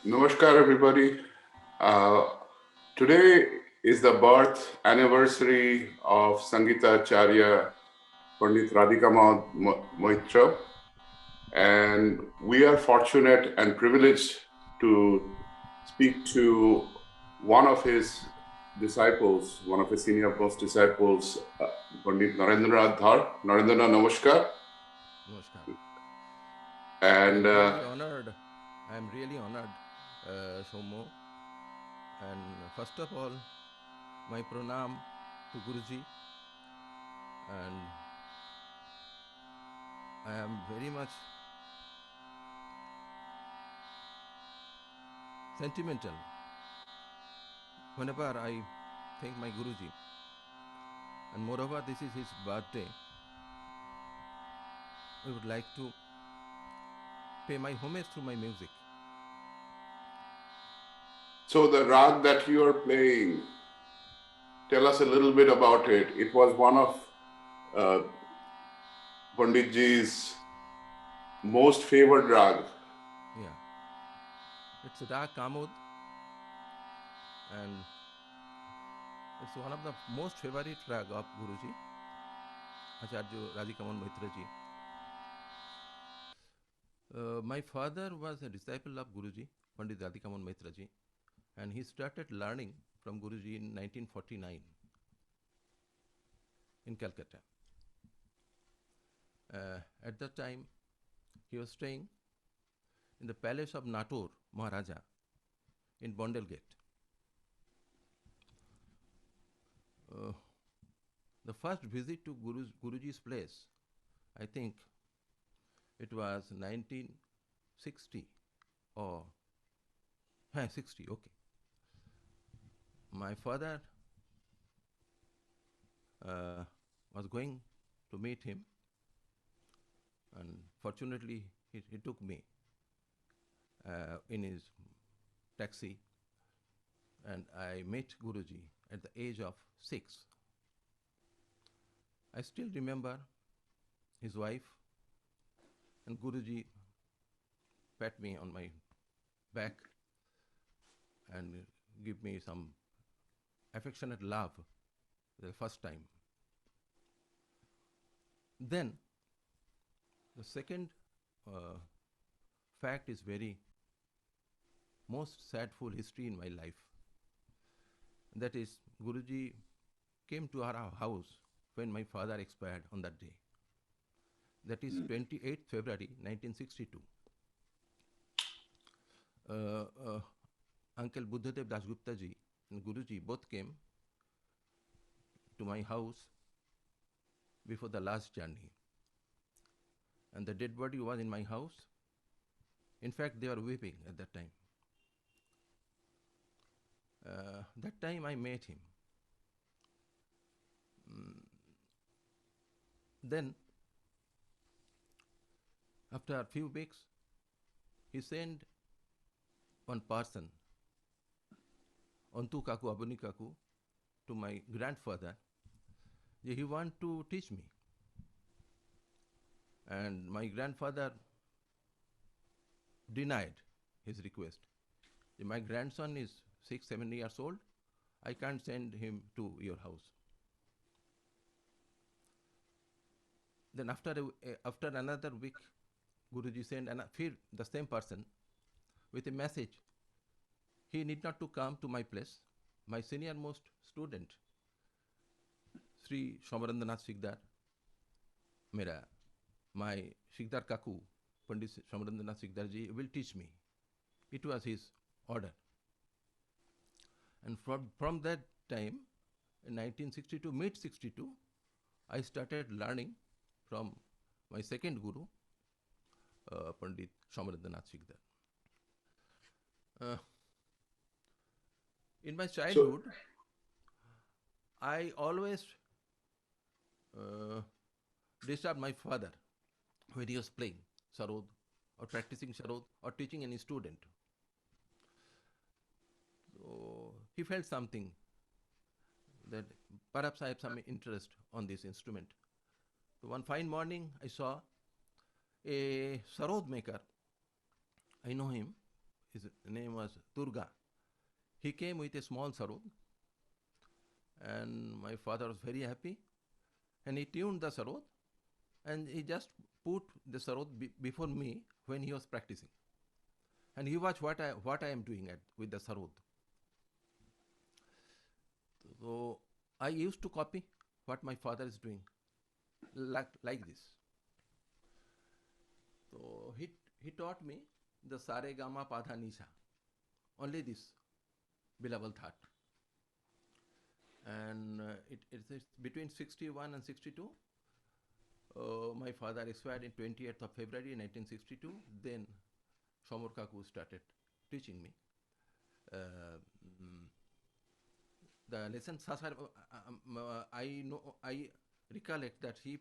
Namaskar, everybody. Uh, Today is the birth anniversary of Sangita Acharya Pandit Radhika Moitra, and we are fortunate and privileged to speak to one of his disciples, one of his senior post disciples, Pandit Narendranath Dhar. Narendra, namaskar. Namaskar. And I am really honored, Somo. And first of all, my pranam to Guruji. And I am very much sentimental whenever I think my Guruji. And moreover, this is his birthday. I would like to pay my homage through my music. so the rag that you are playing, tell us a little bit about it. It was one of uh, Panditji's most favored rag. Yeah, it's Ra Kamod, and it's one of the most favorite rag of Guruji, Acharya Radhikaman Maitraji. My father was a disciple of Guruji, Pandit Radhikaman Maitraji, and he started learning from Guruji in 1949 in Calcutta. At that time, he was staying in the palace of Natur Maharaja in Bondel Gate. Uh, the first visit to Guruji's place, I think it was 1960 or 60, okay. My father uh, was going to meet him, and fortunately, he took me in his taxi, and I met Guruji at the age of 6. I still remember his wife and Guruji pat me on my back and give me some affectionate love the first time. Then the second uh, fact is very most sadful history in my life. That is, Guruji came to our house when my father expired on that day. That is 28th February 1962. Uh, uh, Uncle Buddhadev Dasgupta ji and Guruji both came to my house before the last journey. And the dead body was in my house. In fact, they were weeping at that time. That time I met him. Mm, Then, after a few weeks, he sent one person, Antu Kaku, Abuni Kaku, to my grandfather. He want to teach me. And my grandfather denied his request. My grandson is 6, 7 years old. I can't send him to your house. Then after another week, Guruji sent the same person with a message. He need not to come to my place. My senior most student, Sri Somarandranath Sikdar, Mera, my Sikdar Kaku, Pandit Somarandranath Sikdar ji will teach me. It was his order. And from that time, in 1962, mid 62, I started learning from my second guru, Pandit Somarandranath Sikdar. Uh, in my So, childhood, I always uh, disturbed my father when he was playing Sarod or practicing Sarod or teaching any student. So he felt something that perhaps I have some interest on this instrument. So one fine morning, I saw a sarod maker. I know him. his name was Durga. He came with a small sarod, and my father was very happy, and he tuned the sarod, and he just put the sarod before me when he was practicing, and he watched what I am doing with the sarod. So I used to copy what my father is doing, like this. So he taught me the Sare Gama Padha Nisha, only this billable thought. And it's between 61 and 62. My father expired in 28th of February 1962. Then Shamur Kaku started teaching me. The lesson Sasar, I recollect that he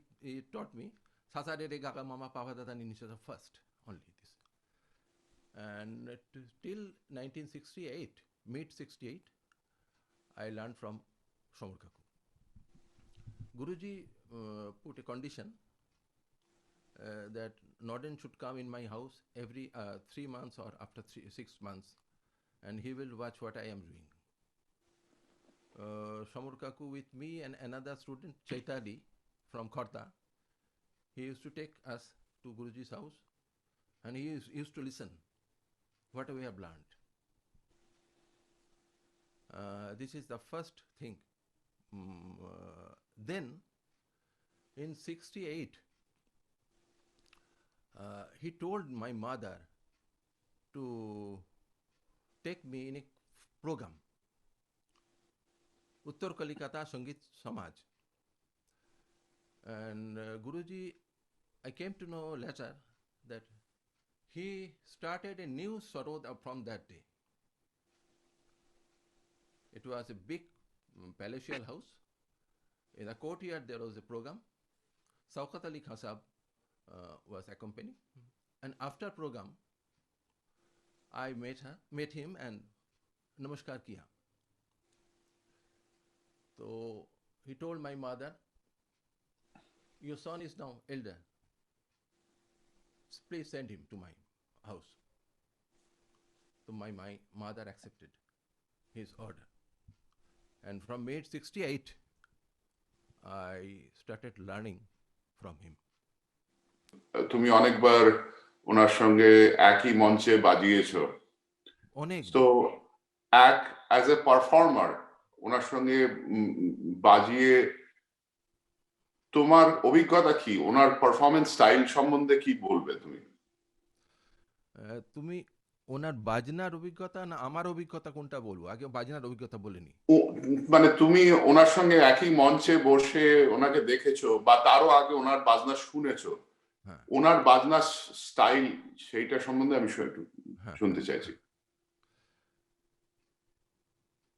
taught me Sasare Re Gaga Mama Pava Dada Nisha first, only this. And till 1968, mid 68, I learned from Shamur Kaku. Guruji put a condition that Norden should come in my house every 3 months or after 6 months, and he will watch what I am doing. Shamur Kaku with me and another student, Chaitali from Khorda, he used to take us to Guruji's house, and he used to listen what we have learned. This is the first thing. Then in 68, he told my mother to take me in a program, Uttar Kalikata Sangeet Samaj. And Guruji, I came to know later that he started a new sarod from that day. It was a big palatial house. In the courtyard there was a program. Saukat Ali Khan Sahab was accompanying. And after program, I met him and namaskar kiya. So he told my mother, your son is now elder. Please send him to my house. So my mother accepted his order. And from May 68, I started learning from him. তুমি অনেকবার ওনার সঙ্গে একই মঞ্চে বাজিয়েছো। অনেক। তো as a performer ওনার সঙ্গে বাজিয়ে তোমার অভিজ্ঞতা কি? ওনার পারফরম্যান্স স্টাইল সম্বন্ধে কি বলবে তুমি? তুমি ওনার বাজনার অভিজ্ঞতা না আমার অভিজ্ঞতা কোনটা বলবো? আগে বাজনার অভিজ্ঞতা বলিনি। মানে তুমি ওনার সঙ্গে একই মঞ্চে বসে ওনাকে দেখেছো বা তারও আগে ওনার বাজনা শুনেছো, ওনার বাজনা স্টাইল সেইটা সম্বন্ধে আমি একটু শুনতে চাইছি।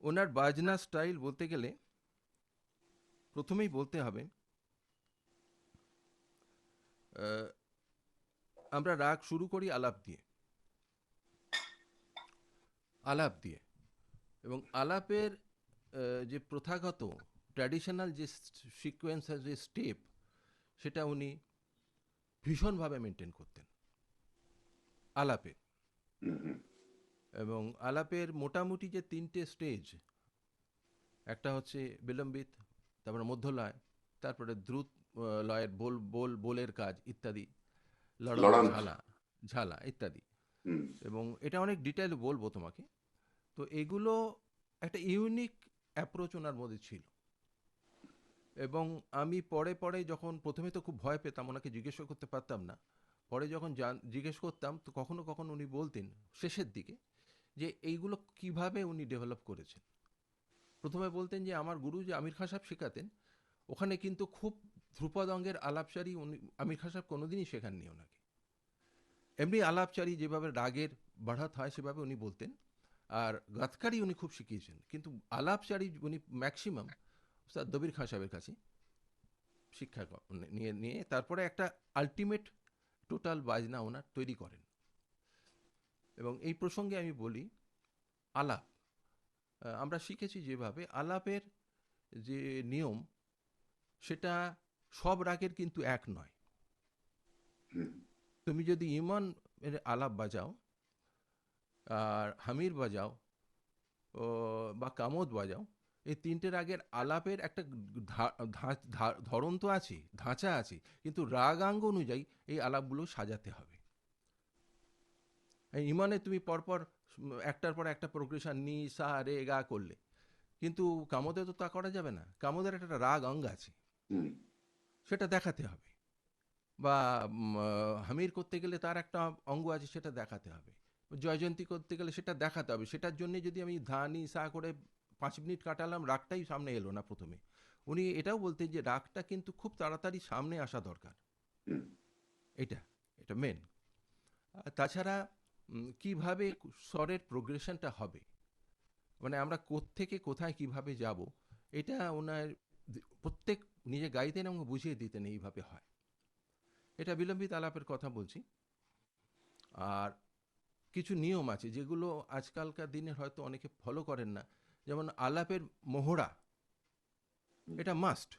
ওনার বাজনা স্টাইল বলতে গেলে প্রথমেই বলতে হবে আমরা রাগ শুরু করি আলাপ দিয়ে এবং আলাপের যে প্রথাগত ট্র্যাডিশনাল যে সিকোয়েন্স যে স্টেপ সেটা উনি ভীষণভাবে মেনটেন করতেন আলাপে। এবং আলাপের মোটামুটি যে 3টে স্টেজ, একটা হচ্ছে বিলম্বিত, তারপরে মধ্যলয়, তারপরে দ্রুত লয়ের বোলের কাজ ইত্যাদি, ঝালা ইত্যাদি। এবং এটা অনেক ডিটেইল বলবো তোমাকে। তো এগুলো একটা ইউনিক অ্যাপ্রোচ ওনার মধ্যে ছিল। এবং আমি পরে যখন প্রথমে তো খুব ভয় পেতাম, ওনাকে জিজ্ঞেস করতে পারতাম না। পরে যখন জিজ্ঞেস করতাম তো কখনো উনি বলতেন শেষের দিকে যে এইগুলো কিভাবে উনি ডেভেলপ করেছেন। প্রথমে বলতেন যে আমার গুরু যে আমির খান সাহেব শেখাতেন, ওখানে কিন্তু খুব ধ্রুপদ অঙ্গের আলাপচারী আমির খান সাহেব কোনোদিনই শেখাননি ওনাকে। এমনি আলাপচারী যেভাবে রাগের বাড়াত হয় সেভাবে উনি বলতেন। আর গাতকারি উনি খুব শিখিয়েছেন, কিন্তু আলাপচারী উনি ম্যাক্সিমাম দবির খান সাহেবের কাছে শিক্ষা নিয়ে তারপরে একটা আলটিমেট টোটাল বাজনা ওনার তৈরি করেন। এবং এই প্রসঙ্গে আমি বলি, আলাপ আমরা শিখেছি যেভাবে আলাপের যে নিয়ম সেটা সব রাগের কিন্তু এক নয়। তুমি যদি ইমন আলাপ বাজাও, আর হামির বাজাও বা কামদ বাজাও, এই তিনটের আগের আলাপের একটা ধরন তো আছে, ধাঁচা আছে, কিন্তু রাগাঙ্গ অনুযায়ী এই আলাপগুলো সাজাতে হবে। এই ইমানে তুমি পরপর একটার পর একটা প্রোগ্রেশন নি সা রে গা করলে, কিন্তু কামদে তো তা করা যাবে না। কামদের একটা রাগ অঙ্গ আছে, হুম, সেটা দেখাতে হবে। বা হামির করতে গেলে তার একটা অঙ্গ আছে, সেটা দেখাতে হবে। জয়জয়ন্তী করতে গেলে সেটা দেখাতে হবে। সেটার জন্য যদি আমি ধা নি সা করে 5 মিনিট কাটালাম, রাগটাই সামনে এলো না প্রথমে। উনি এটাও বলতেন যে রাগটা কিন্তু খুব তাড়াতাড়ি সামনে আসা দরকার। হুম, এটা এটা মেন। তাছাড়া কিভাবে স্বরের প্রোগ্রেশনটা হবে, মানে আমরা কোত্থেকে কোথায় কিভাবে যাব, এটা ওনার প্রত্যেক নিজে গাইতেন এবং বুঝিয়ে দিতেন এইভাবে হয়। এটা বিলম্বিত আলাপের কথা বলছি। আর কিছু নিয়ম আছে যেগুলো আজকালকার দিনে হয়তো অনেকে ফলো করেন না। যেমন আলাপের মোহরা, এটা মাস্ট,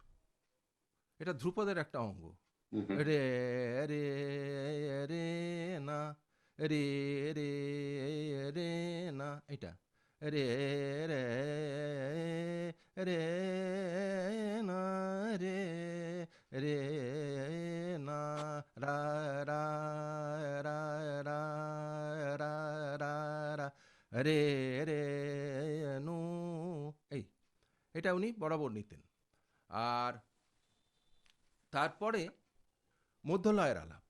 এটা ধ্রুপদের একটা অঙ্গ। হুম, হুম, রে রে রে না, রে রে রে না, এটা রে রে রে না, রে রে না, রা রা রা রা রা রা রা, রে রে নু, এই এটা উনি বরাবর নিতেন। আর তারপরে মধ্যলয়ের আলাপ,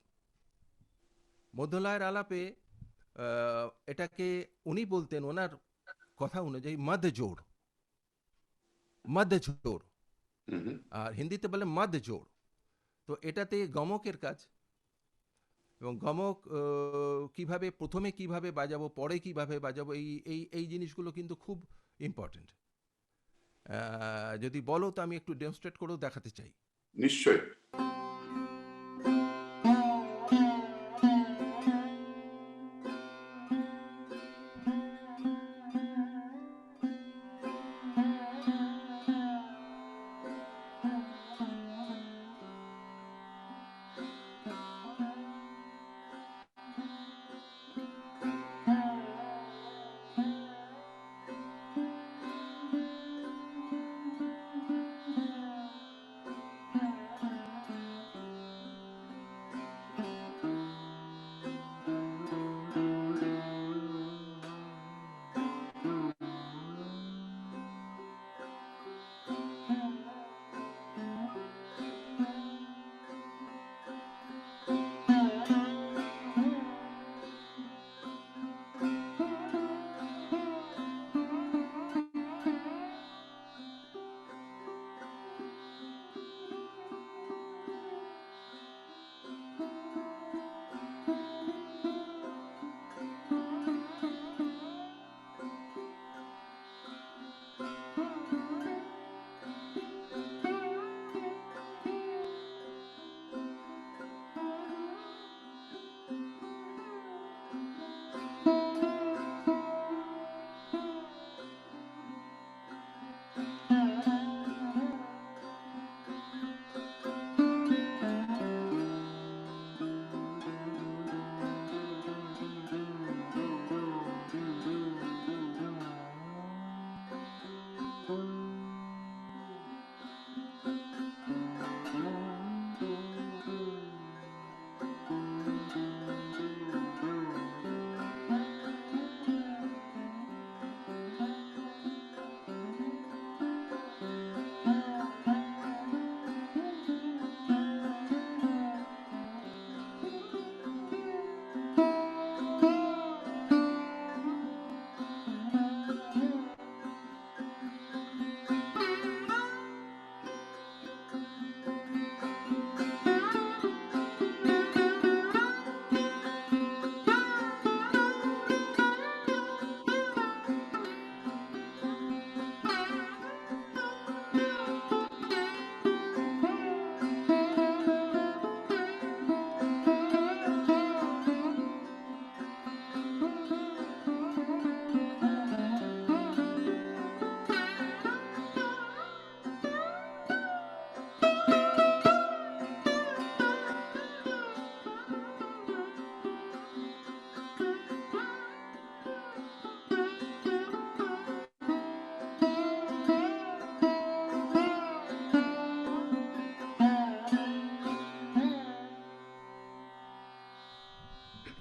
মধ্যলয়ের আলাপে এটাকে উনি বলতেন ওনার কথা অনুযায়ী মধ্য জোড়, মধ্য জোড়, হুম, হুম। আর হিন্দিতে বলে মধ্য জোড়। তো এটাতে গমকের কাজ, এবং গমক কিভাবে প্রথমে কিভাবে বাজাবো, পরে কিভাবে বাজাবো, এই এই এই জিনিসগুলো কিন্তু খুব ইম্পর্টেন্ট। যদি বলো তো আমি একটু ডেমনস্ট্রেট করেও দেখাতে চাই। নিশ্চয়ই।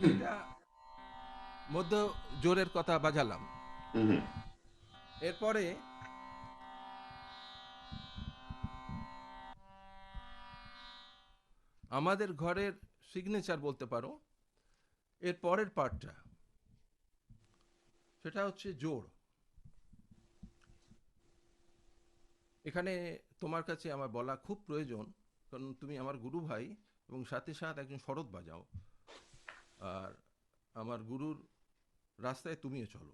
এইটা মধ্য জোরের কথা বাজালাম। Mhm. এরপরে আমাদের ঘরের সিগনেচার বলতে পারো এর পরের পার্টটা, সেটা হচ্ছে জোড়। এখানে তোমার কাছে আমার বলা খুব প্রয়োজন, কারণ তুমি আমার গুরু ভাই এবং সাথে সাথে একজন শরৎ বাজাও, আর আমার গুরুর রাস্তায় তুমিও চলো।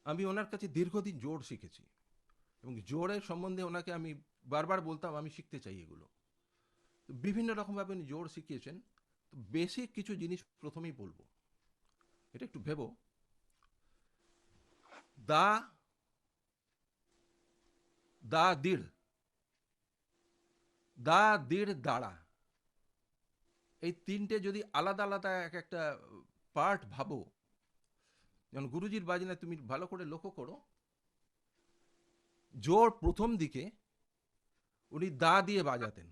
আমি ওনার কাছে দীর্ঘদিন জোড় শিখেছি এবং জোড়ের সম্বন্ধে ওনাকে আমি বারবার বলতাম আমি শিখতে চাই এগুলো। তো বিভিন্ন রকমভাবে উনি জোড় শিখিয়েছেন। তো বেসিক কিছু জিনিস প্রথমেই বলবো, এটা একটু ভেবো। দা, দা দিড়, দা দিড় দাঁড়া, এই তিনটে যদি আলাদা আলাদা এক একটা পার্ট ভাবো, যেমন গুরুজির বাজনা তুমি ভালো করে লক্ষ্য করো, জোর প্রথম দিকে উনি দা দিয়ে বাজাতেন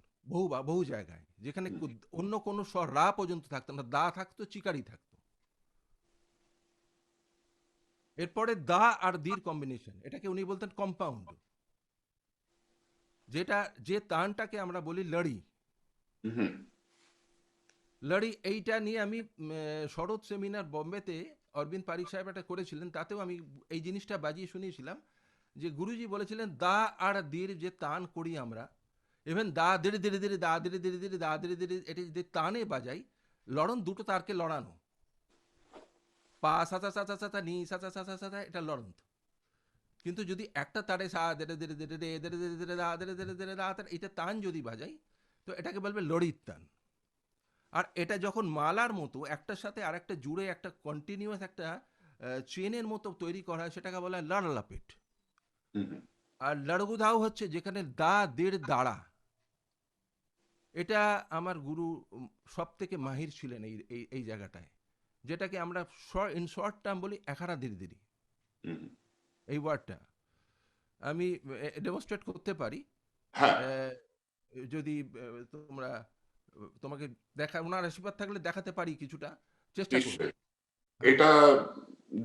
বহু জায়গায়, যেখানে অন্য কোনো স্বর রা পর্যন্ত থাকতো না, দা থাকতো, চিকারি থাকতো। এরপরে দা আর দির কম্বিনেশন, এটাকে উনি বলতেন কম্পাউন্ড, যেটা যে তানটাকে আমরা বলি লড়ি। Mhm. লড়ি এইটা নিয়ে আমি শরৎ সেমিনার বোম্বেতে অরবিন্দ পারিক সাহেব একটা করেছিলেন, তাতেও আমি এই জিনিসটা বাজিয়ে শুনিয়েছিলাম যে গুরুজি বলেছিলেন দা আর দির যে তান করি আমরা, ইভেন দা ধীরে ধীরে ধীরে দা ধীরে ধীরে ধীরে দা ধীরে ধীরে, এটা যদি তানে বাজাই, লড়ন দুটো তারকে লড়ানো, পা সাথা সাথা সাথা নি সাথা সাথা সাথা, এটা লড়ন্ত। কিন্তু যদি একটা তারে সা ধীরে ধীরে ধীরে ধীরে ধীরে ধীরে ধীরে দা ধীরে ধীরে ধীরে দা, এটা তান যদি বাজাই তো এটাকে বলবে লড়ির তান। আর এটা যখন মালার মতো একটার সাথে আরেকটা জুড়ে একটা কন্টিনিউয়াস একটা চেনের মতো তৈরি করা হয়, সেটাকে বলা হয় লড়লাপেট। Mhm. আর লড়গুধাও হচ্ছে যেখানে দা দেড় দাঁড়া, এটা আমার গুরু সব থেকে মাহির ছিলেন এই এই এই জায়গাটায়, যেটাকে আমরা ইন শর্ট টার্ম বলি একারা ধীরে ধীরে। Mhm. এই ওয়ার্ডটা আমি ডেমনস্ট্রেট করতে পারি, হ্যাঁ, আহ, যদি তোমরা তোমাকে দেখা ওনার আশীর্বাদ থাকলে দেখাতে পারি, কিছুটা চেষ্টা করব। নিশ্চয়ই এটা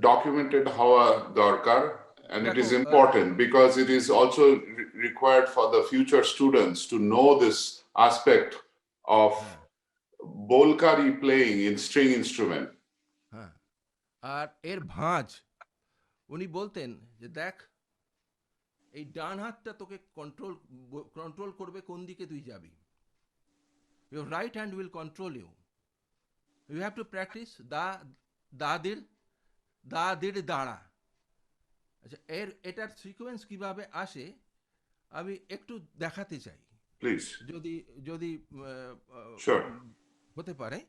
ডকুমেন্টেড হওয়া দরকার, and it দেখো is important because it is also required for the future students to know this aspect of হ্যাঁ bolkari playing in string instrument. হ্যাঁ, আর এর ভাঁজ উনি বলতেন যে দেখ, এই ডান হাতটা তোকে কন্ট্রোল কন্ট্রোল করবে কোন দিকে তুই যাবি, your right hand will control you, you have to practice দা দা দিড় দাঁড়া। আচ্ছা, এটার সিকোয়েন্স কিভাবে আসে আমি একটু দেখাতে চাই, Please. যদি যদি Sure. হতে পারে।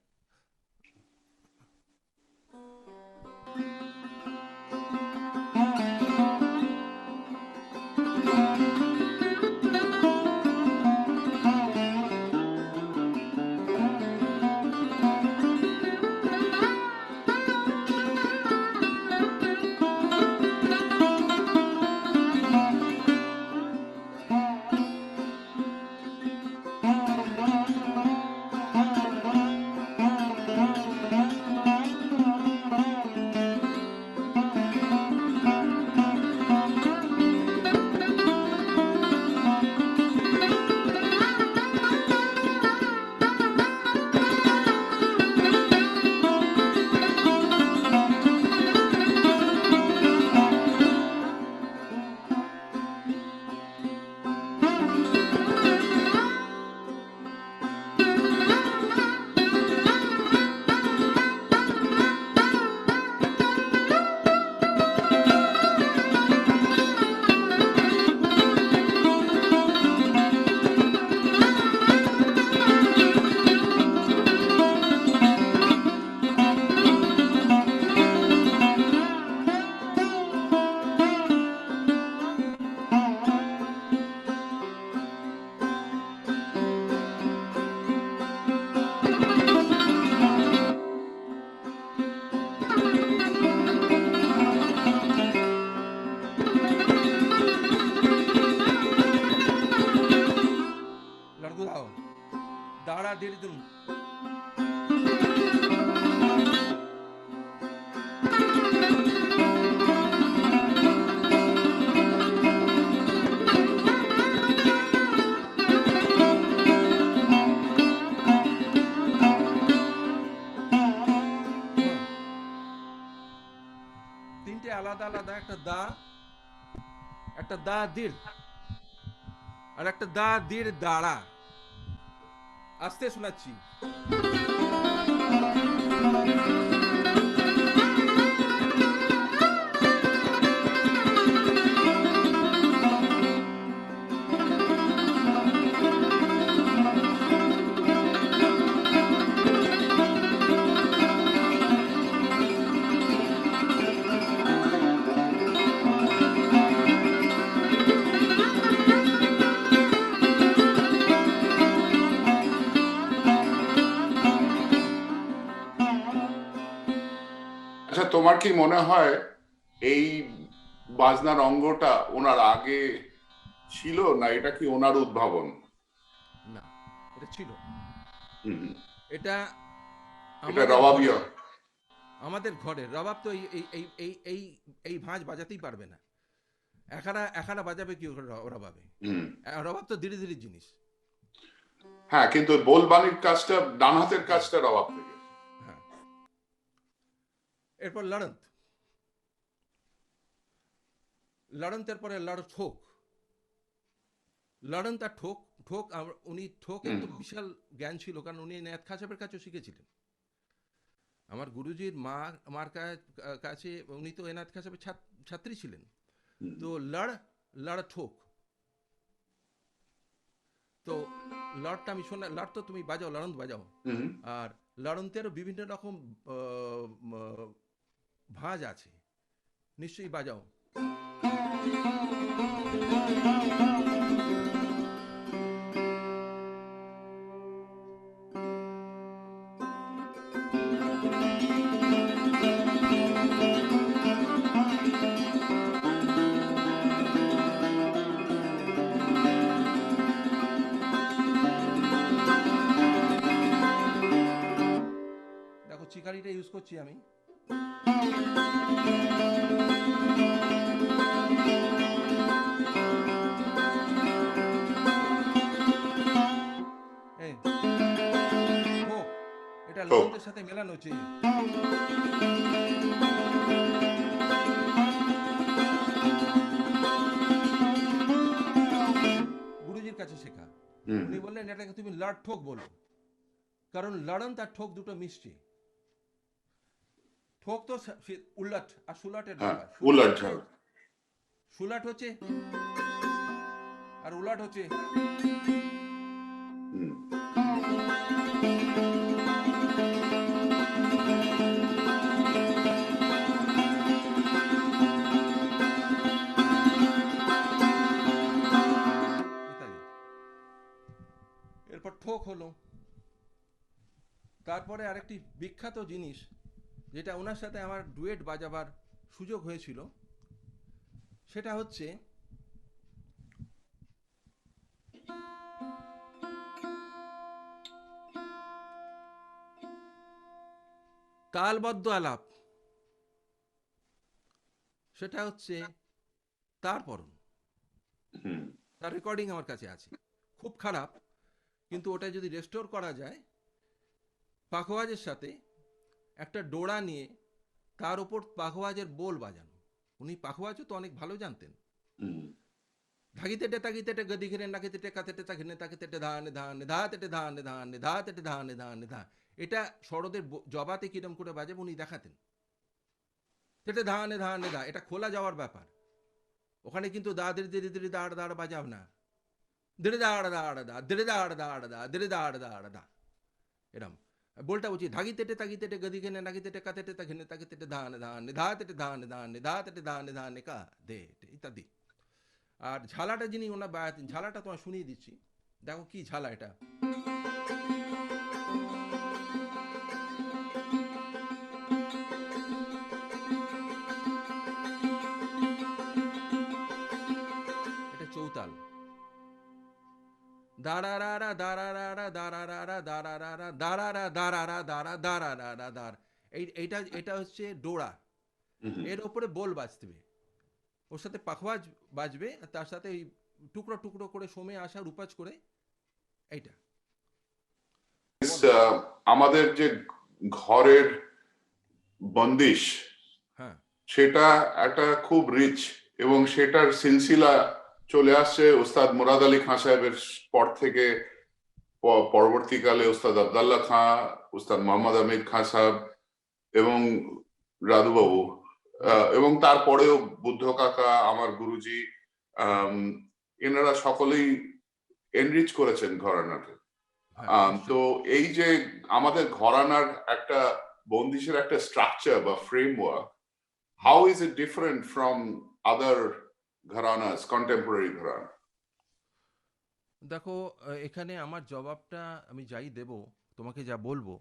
তিনটে আলাদা আলাদা, একটা দা দীর, আর একটা দা দীর দাঁড়া। আস্তে শোনাচ্ছি। আচ্ছা, তোমার কি মনে হয় এই বাজনার অঙ্গটা ওনার আগে ছিল, না এটা কি ওনার উদ্ভাবন? না, এটা ছিল। হুম, এটা এটা আমাদের রবাবীয়। ঘরে রবাব তো এই ভাঁজ বাজাতেই পারবে না। এখানা বাজাবে কি করে রবাবে? হুম। রবাব তো ধীরে ধীরে জিনিস। হ্যাঁ, কিন্তু বোলবানির কাজটা, ডান হাতের কাজটা রবাব থেকে। হ্যাঁ। এরপর লড়ন্তের পরে ঠোক। লড়ন্ত আর ঠোক উনি ঠোকের তো বিশাল জ্ঞান ছিল, কারণ উনি নেয়াত খাঁ সাহেবের কাছেও শিখেছিলেন। আমার গুরুজির মার কাছে উনি তো এনায়েত খাঁ সাহেবের ছাত্রী ছিলেন। তো লড় ঠোক। তো লড়টা আমি শোনা, লড় তো তুমি বাজাও, লড়ন্ত বাজাও। হুম। আর লড়ন্তেরও বিভিন্ন রকম ভাঁজ আছে, নিশ্চয়ই বাজাও। দেখো চিকারিটা ইউজ করছি আমি। এই ঠোক, এটা তো লড়ন্তের সাথে মেলানো হচ্ছে। গুরুজির কাছে শেখা। হুম। উনি বললেন এটাকে তুমি লড় ঠোক বলো, কারণ লড়ন্ত আর ঠোক দুটো মিষ্টি। ঠোক তো উল্লাট আর সুলাটের হ্যাঁ, ব্যাপার। উলট ঝাল। সুলাট হচ্ছে আর উলাট হচ্ছে। হুম। ইত্যাদি। এরপর ঠোক হলো। তারপরে আরেকটি বিখ্যাত জিনিস, যেটা ওনার সাথে আমার ডুয়েট বাজাবার সুযোগ হয়েছিল, সেটা হচ্ছে তালবদ্ধ আলাপ। সেটা হচ্ছে তারপরন। হুম। তার রেকর্ডিং আমার কাছে আছে, খুব খারাপ, কিন্তু ওটা যদি রেস্টোর করা যায়, পাখোয়াজের সাথে একটা ডোড়া নিয়ে তার উপর পাখোয়াজের বোল বাজানো। উনি পাখোয়াজও তো অনেক ভালো জানতেন। হুম। ধাগিতেটে তাগিতেটে গদি ঘিরে নাকিতেটে কাতেটে তাঘিনে তাকিতেটে ধানে ধানে ধাতেটে ধানে ধানে ধাতেটে ধানে ধানে ধা। এটা শরদের জবাতে কিরম করে বাজাবে উনি দেখাতেন। তেটে ধানে ধানে ধা, এটা খোলা যাওয়ার ব্যাপার। ওখানে কিন্তু দা ধীরে ধীরে ধীরে দাঁড় দাঁড় বাজাব না। ধীরে দাঁড় দাঁড় দা, ধীরে দাঁড় দাঁড় দা, ধীরে দাঁড় দাঁড় দা, এরম বলটা উচিত। ধাগিতেটে তাগিতেটে গদি ঘিনে নাকিতেটে কাতেটে তাঘিনে তাকিতেটে ধানে ধানে ধাতেটে ধানে ধানে ধাতেটে ধানে ধানে কা দে ইত্যাদি। আর ঝালাটা যিনি ওনার বায়াতেন, ঝালাটা তোমায় শুনিয়ে দিচ্ছি। দেখো কি ঝালা এটা। এটা চৌতাল। দাঁড়ারা দাঁড়ারা দাঁড়ারা দাঁড়ারা দাঁড়ারা দাঁড়ারা দাঁড়া দাঁড়ারা দাঁড়। এটা হচ্ছে ডোরা। হুম। এর ওপরে বোল বাজবে, ওর সাথে পাখওয়াজ বাজবে, আর তার সাথে এই টুকরো টুকরো করে সময় আসা রূপাজ করে এইটা বলো। আমাদের যে ঘরের বন্দিশ, হ্যাঁ, সেটা একটা খুব রিচ, এবং সেটার সিলসিলা চলে আসছে ওস্তাদ মুরাদ আলী খাঁ সাহেবের পর থেকে পরবর্তীকালে ওস্তাদ আবদাল্লাহ খাঁ, ওস্তাদ মোহাম্মদ আমির খাঁ সাহেব এবং রাধুবাবু, এবং তারপরেও বুদ্ধ কাকা, আমার গুরুজি, এনারা সকলেই এনরিচ করেছেন ঘরানাকে। তো এই যে আমাদের ঘরানার একটা বন্দিশের একটা স্ট্রাকচার বা framework, how is it different from other gharanas, contemporary gharana? দেখো, এখানে আমার জবাবটা আমি যাই দেব, তোমাকে যা বলবো,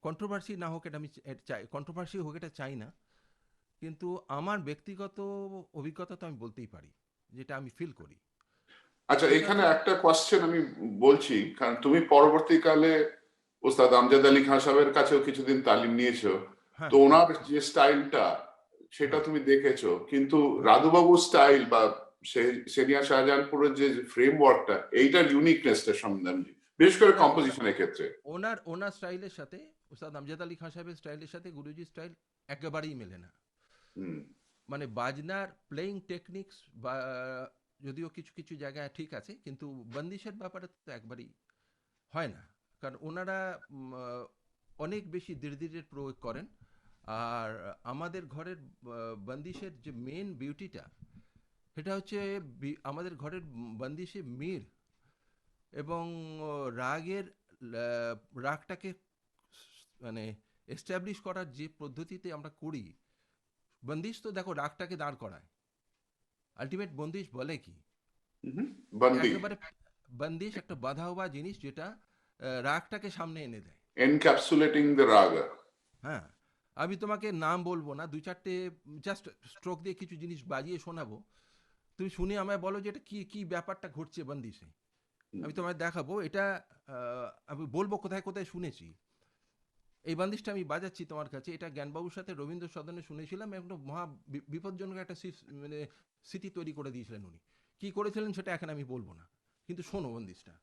কন্ট্রোভার্সি না হোক এটা আমি চাই, কন্ট্রোভার্সি হোক এটা চাই না, কিন্তু আমার ব্যক্তিগত অভিজ্ঞতা তো আমি বলতেই পারি, যেটা আমি ফিল করি। আচ্ছা, এখানে একটা কোয়েশ্চেন আমি বলছি, কারণ তুমি পরবর্তীকালে ওস্তাদ আমজাদ আলী খান সাহেবের কাছেও কিছুদিন তালিম নিয়েছো, তো ওনার যে স্টাইলটা সেটা তুমি দেখেছো, কিন্তু রাধুবাবুর স্টাইল বা সেনিয়া শাহজাহানপুরের যে ফ্রেমওয়ার্কটা, এইটার ইউনিকনেসটা সম্বন্ধে বিশেষ করে কম্পোজিশনের ক্ষেত্রে ওনার স্টাইলের সাথে ওস্তাদ আমজাদ আলী খান সাহেবের স্টাইলের সাথে গুরুজির স্টাইল একেবারেই মেলে না। মানে বাজনার প্লেয়িং টেকনিক্স বা যদিও কিছু কিছু জায়গায় ঠিক আছে, কিন্তু বন্দিশের ব্যাপারে তো একবারই হয় না, কারণ ওনারা অনেক বেশি ধীরে প্রয়োগ করেন। আর আমাদের ঘরের বন্দিশের যে মেন বিউটিটা, সেটা হচ্ছে আমাদের ঘরের বন্দিশে মীর এবং রাগটাকে মানে এস্টাবলিশ করার যে পদ্ধতিতে আমরা করি, বন্দিশ তো দেখো রাগটাকে দাঁড় করায়, আলটিমেট বন্দিশ বলে কি, একেবারে বন্দিশ একটা বাধা হওয়া জিনিস যেটা রাগটাকে সামনে এনে দেয়, এনক্যাপসুলেটিং দ্য রাগা। হ্যাঁ, আমি তোমাকে নাম বলবো না, দুই চারটে জাস্ট স্ট্রোক দিয়ে কিছু জিনিস বাজিয়ে শোনাবো, তুমি শুনে আমায় বলো যে এটা কি কি ব্যাপারটা ঘটছে বন্দিশে। আমি তোমায় দেখাবো এটা, আমি বলবো কোথায় কোথায় শুনেছি। এই বন্দিশটা আমি বাজাচ্ছি তোমার কাছে, এটা জ্ঞানবাবুর সাথে রবীন্দ্র সদনে শুনেছিলাম, একটা মহা বিপজ্জনক একটা মানে স্মৃতি তৈরি করে দিয়েছিলেন উনি। কি করেছিলেন সেটা এখন আমি বলবো না, কিন্তু শোনো বন্দিশটা।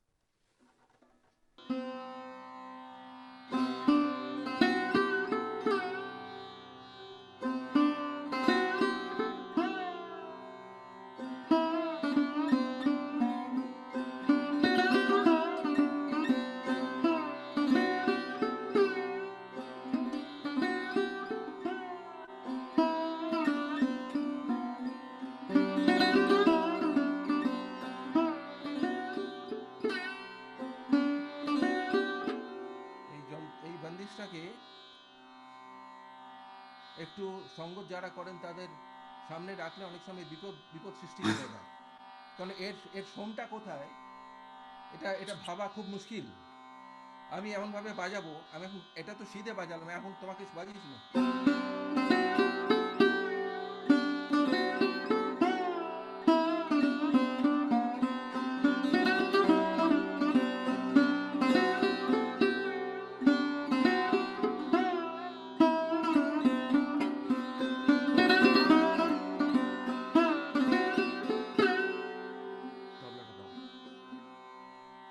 এই বন্দিশটাকে একটু সঙ্গত যারা করেন তাদের সামনে রাখলে অনেক সময় বিপদ সৃষ্টি হয়ে যায়, কারণ এর সোমটা কোথায় এটা ভাবা খুব মুশকিল। আমি এমনভাবে বাজাবো, আমি এখন এটা তো সিধে বাজালাম, এখন তোমাকে বাজিয়েছি না।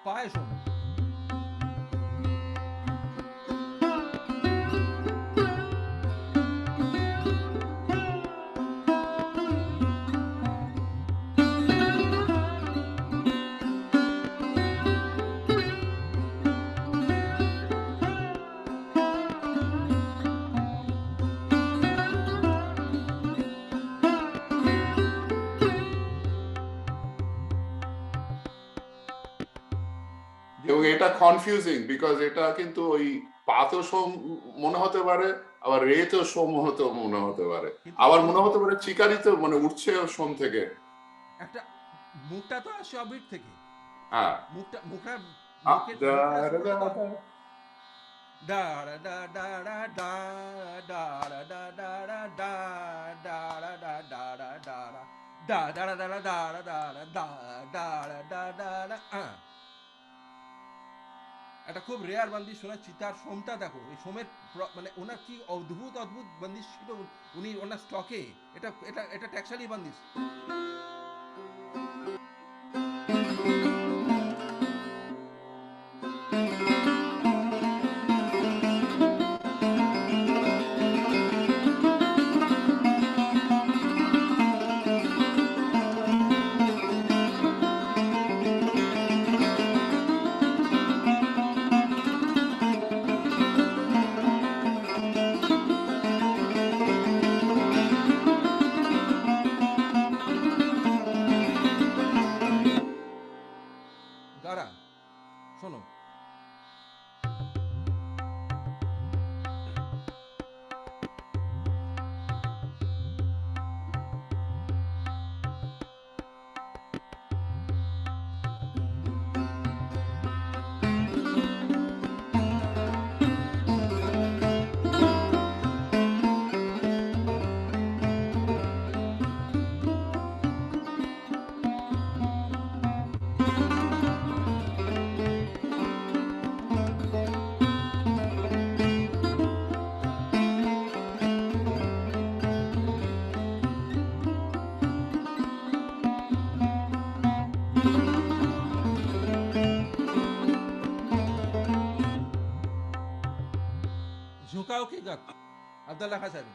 পায়ে শোনো। এবং এটা কনফিউজিং, বিকজ এটা কিন্তু ওই পাতো সোম মনে হতে পারে, আবার রেতো সোম হতে মনে হতে পারে, আবার মনে হতে পারে চিকারিতে মানে উঠছে সোম থেকে। একটা মুখটা তো আসে অবিট থেকে, হ্যাঁ, মুখটা মুখটা একটা খুব রেয়ার বন্দিশ শোনাচ্ছি, তার সোমটা দেখো, এই সোমের মানে ওনার কি অদ্ভুত অদ্ভুত বন্দিশ ছিল উনি ওনার স্টকে, এটা এটা এটা ট্যাক্সালি বন্দিশ। গাত আব্দুল্লাহ খান সাহেব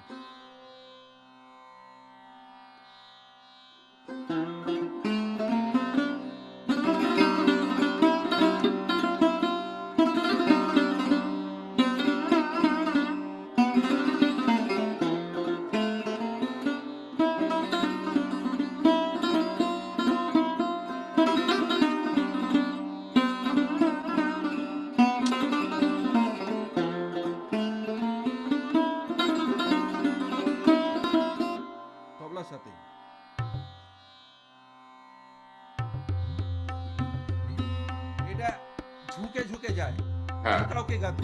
তবলার সাথে এটা ঝুঁকে ঝুঁকে যায় হ্যাঁ কাউকে গাতে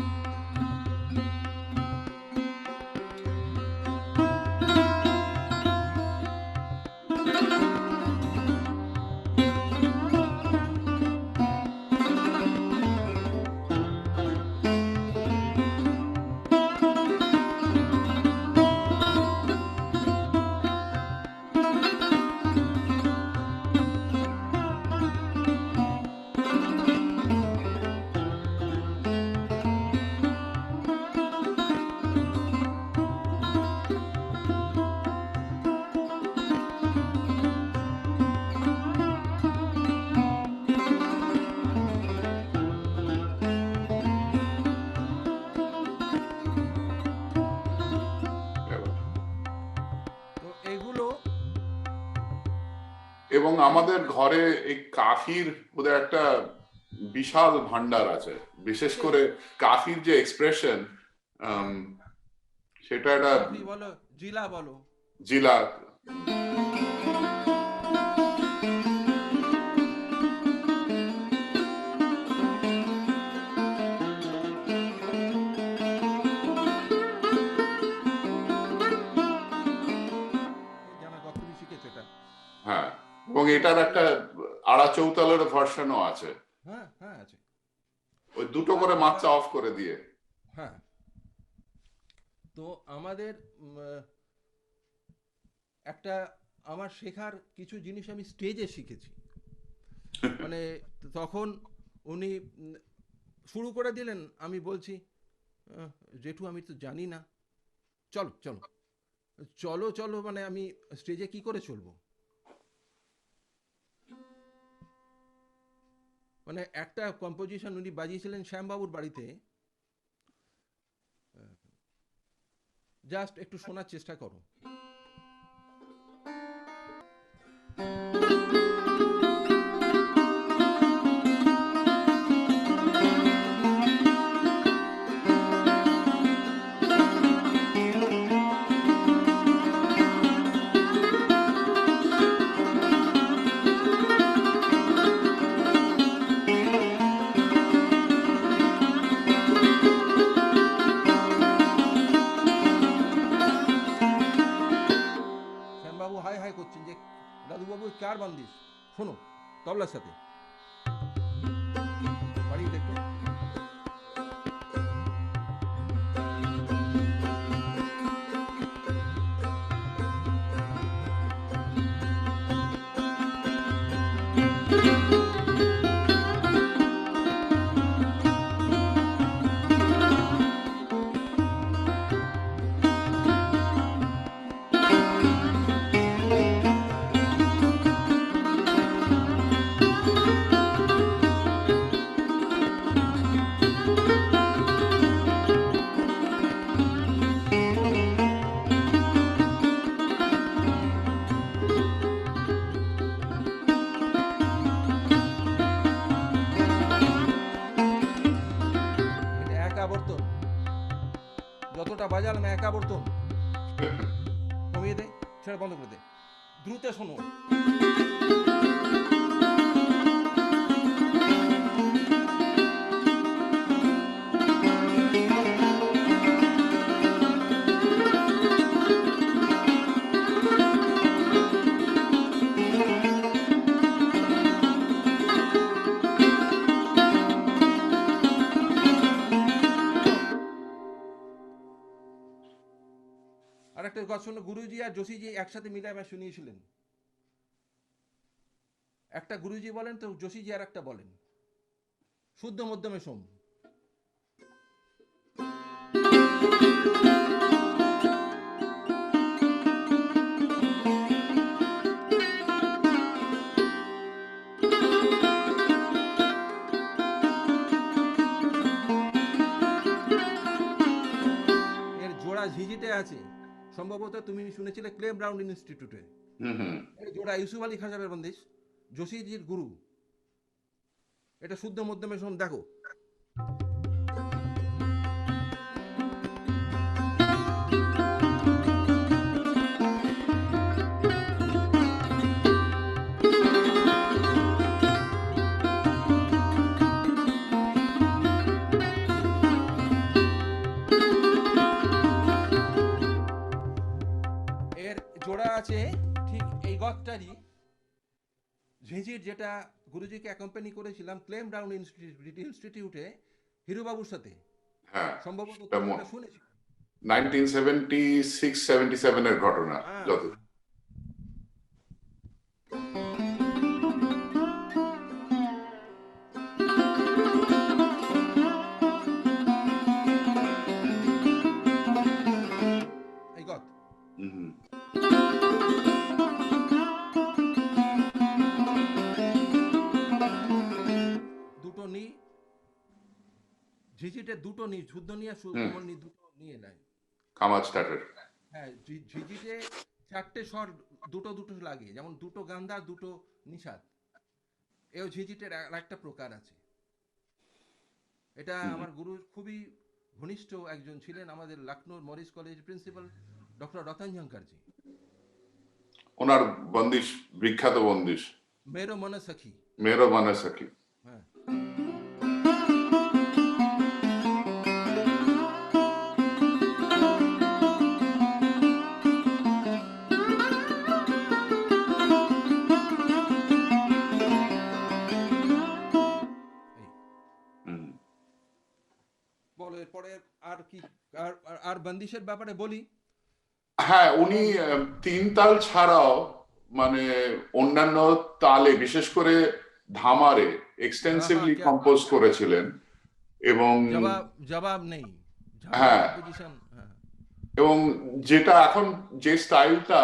তো এগুলো এবং আমাদের ঘরে এই কাফির ওদের একটা বিশাল ভান্ডার আছে, বিশেষ করে কাফির যে এক্সপ্রেশন সেটা একটা কাফি বলো জিলা বলো জিলা জানা কত শিখেছে এটা হ্যাঁ, এবং এটার একটা আড়া চৌতালের ভার্সনও আছে, হ্যাঁ হ্যাঁ আছে ওই দুটো করে মাত্রা অফ করে দিয়ে। হ্যাঁ তো আমাদের একটা আমার শেখার কিছু জিনিস আমি স্টেজে শিখেছি মানে তখন উনি শুরু করে দিলেন আমি বলছি জেঠু আমি তো জানি না চলো চলো চলো চলো মানে আমি স্টেজে কি করে চলবো মানে একটা কম্পোজিশন উনি বাজিয়েছিলেন শ্যামবাবুর বাড়িতে জাস্ট একটু শোনার চেষ্টা করো শ্যামবাবু হাই হাই করছেন যে দাদুবাবু কার বান্দিস শোনো তবলার সাথে বাড়ি দেখো এটা এক আবর্তন যতটা বাজালাম এক আবর্তন কমিয়ে দে ছেড়ে বন্ধ করে দে দ্রুত শোনো আর একটা কথা শোনো গুরুজি আর যোশীজি একসাথে মিলে আমার শুনিয়েছিলেন একটা গুরুজি বলেন তো যোশীজি আর একটা বলেন শুদ্ধ মধ্যমে সোম সম্ভবত তুমি শুনেছিলে ক্লে ব্রাউন ইনস্টিটিউটে হুম হুম জোড়া ইউসুফ আলী খান সাহেবের বন্দিশ, জসিজির গুরু। এটা শুদ্ধ মধ্যমে শোন, দেখো। এর জোড়া আছে ঠিক এই গদটারই, ঝিঁঝির, যেটা গুরুজিকে অ্যাকম্পানি করেছিলাম ক্লেম ব্রাউন ইনস্টিটিউটে হিরুবাবুর সাথে। হ্যাঁ সম্ভবত সেটা তুমি এটা শুনেছি। 1976-77 এর ঘটনা হ্যাঁ, যত। এই গদ। হুম হুম দুটো নি, ঝিঝিটে দুটো নি, শুদ্ধ নি আর হুম কোমল নি দুটো নিয়ে নেয়। কামাজ স্টার্টার। হ্যাঁ, ঝিঝিটে চারটে স্বর দুটো দুটো লাগে, যেমন দুটো গান্ধা দুটো নিষাদ। এও ঝিঝিটের একটা প্রকার আছে। এটা আমার গুরুর খুবই ঘনিষ্ঠ একজন ছিলেন, আমাদের লখনৌর Marris college principal doctor Ratan Jhankarji. ওনার বন্দিশ, বিখ্যাত বন্দিশ মেরো মনে সখী। মেরো মানে সখী। হ্যাঁ, এই হুম। বলো এরপরে আর কি, আর বন্দিশের ব্যাপারে বলি। হ্যাঁ উনি তিন তাল ছাড়াও মানে অন্যান্য তালে বিশেষ করে ধামারে হ্যাঁ হ্যাঁ, এক্সটেন্সিভলি কম্পোজ করেছিলেন এবং জবাব জবাব নেই, ঝামার হ্যাঁ কম্পোজিশন। হ্যাঁ, এবং যেটা এখন যে স্টাইলটা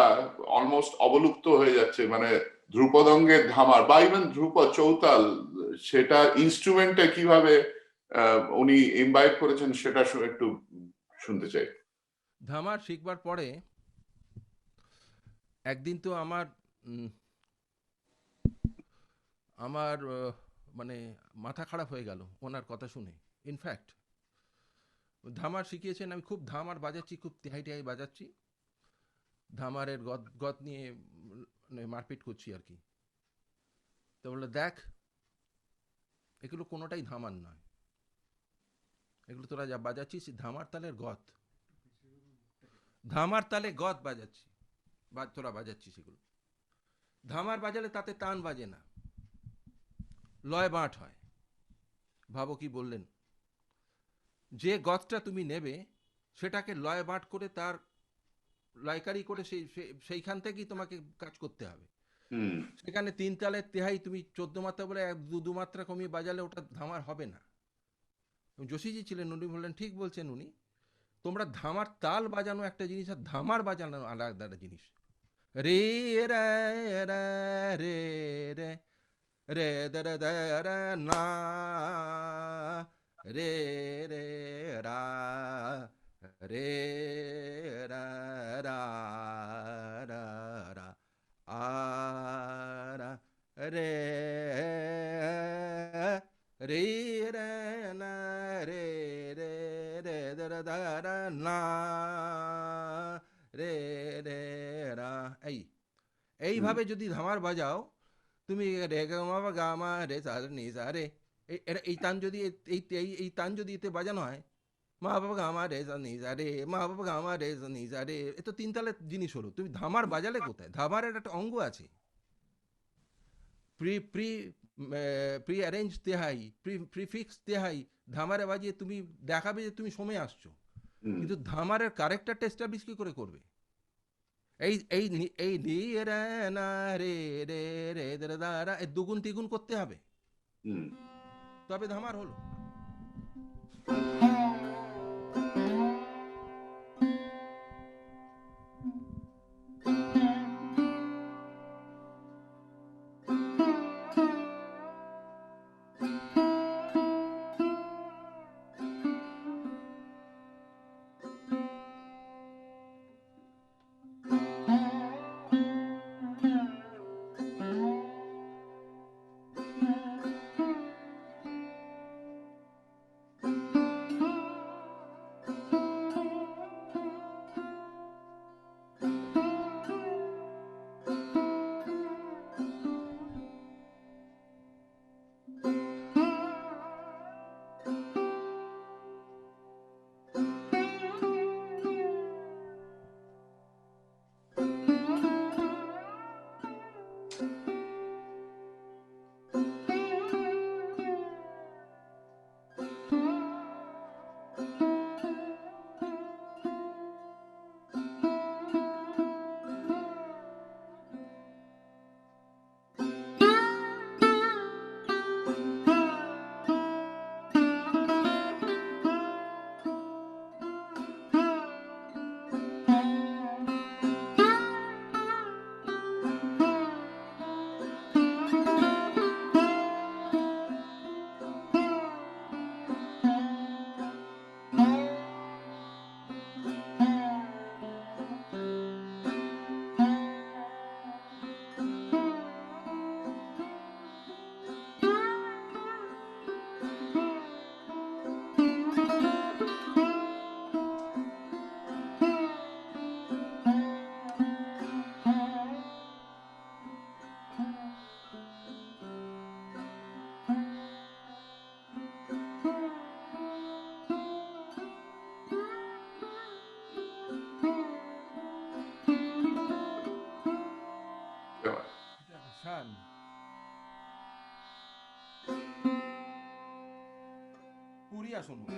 অলমোস্ট অবলুপ্ত হয়ে যাচ্ছে মানে ধ্রুপদঙ্গের ধামার বা ইভেন ধ্রুপদ চৌতাল, সেটা ইনস্ট্রুমেন্টে কিভাবে উনি ইমবাইব করেছেন সেটা একটু শুনতে চাই। ধামার শিখবার পরে একদিন তো আমার উম, আমার মানে মাথা খারাপ হয়ে গেল ওনার কথা শুনে। ইনফ্যাক্ট ধামার শিখিয়েছেন, আমি খুব ধামার বাজাচ্ছি, খুব তেহাই টেহাই বাজাচ্ছি, ধামারের গদ গদ নিয়ে মানে মারপিট করছি আর কি। তো বললো, দেখ এগুলো কোনোটাই ধামার নয়, এগুলো তোরা যা বাজাচ্ছিস ধামার তালের গদ, ধামার তালে গদ বাজাচ্ছি, বা তোরা বাজাচ্ছিস এগুলো। ধামার বাজালে তাতে টান বাজে না, লয় বাঁট হয়। ভাবো কি বললেন, যে গদটা তুমি নেবে সেটাকে লয় বাঁট করে তার লয়কারি করে সেইখান থেকেই তোমাকে কাজ করতে হবে। হুম সেখানে তিন তালের তেহাই তুমি 14 মাত্রা বলে দু মাত্রা কমিয়ে বাজালে ওটা ধামার হবে না। যোশীজি ছিলেন, উনি বললেন ঠিক বলছেন উনি, তোমরা ধামার তাল বাজানো একটা জিনিস আর ধামার বাজানো আলাদা একটা জিনিস। রে রে রে রে রে রে দে রে দে রে না, রে রে রা, রে রা রা রা রা, আ রা, রে রে রে না, রে রে রে দে রে দে রে না, রে রে রা। হুম এইভাবে যদি ধামার বাজাও তুমি, রে গা মা বা গা মা রে সা রে নি সা রে, এই তান যদি এই তান যদি এতে বাজানো হয়, মা বাবা গা মা রে সা নি সা রে, মা বাবা গা মা রে সা নি সা রে, এ তো তিন তালের জিনিস হলো। তুমি ধামার বাজালে কোথায়? ধামারের একটা অঙ্গ আছে, প্রি প্রি প্রি অ্যারেঞ্জ তেহাই, প্রিফিক্স তেহাই, ধামারে বাজিয়ে তুমি দেখাবে যে তুমি সময় আসছো, হুম কিন্তু ধামারের কারেক্টারটা এস্টাবলিশ কি করে করবে? এই নি রে না, রে রে রে দে রে দা রা, এর দুগুণ তিগুণ করতে হবে, হুম তবে ধামার হলো। উড়িয়া শুনবো।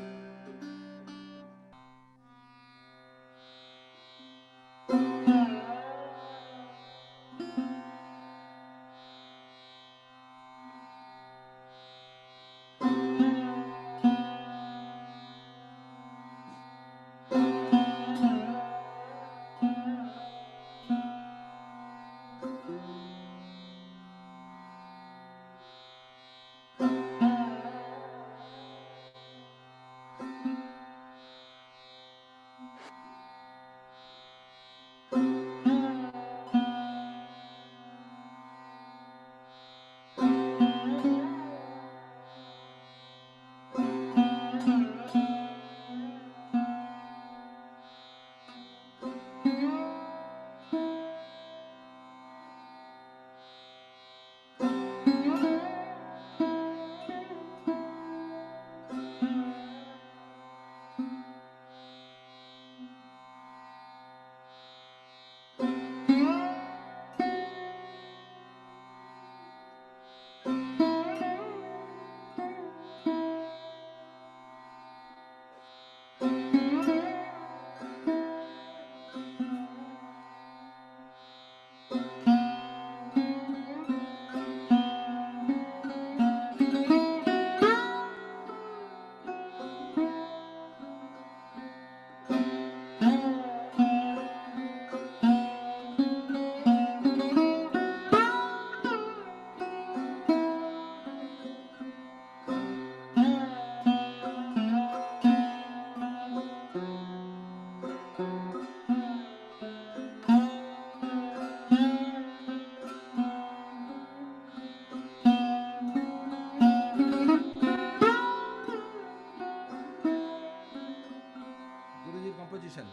গুরুজির কম্পোজিশন।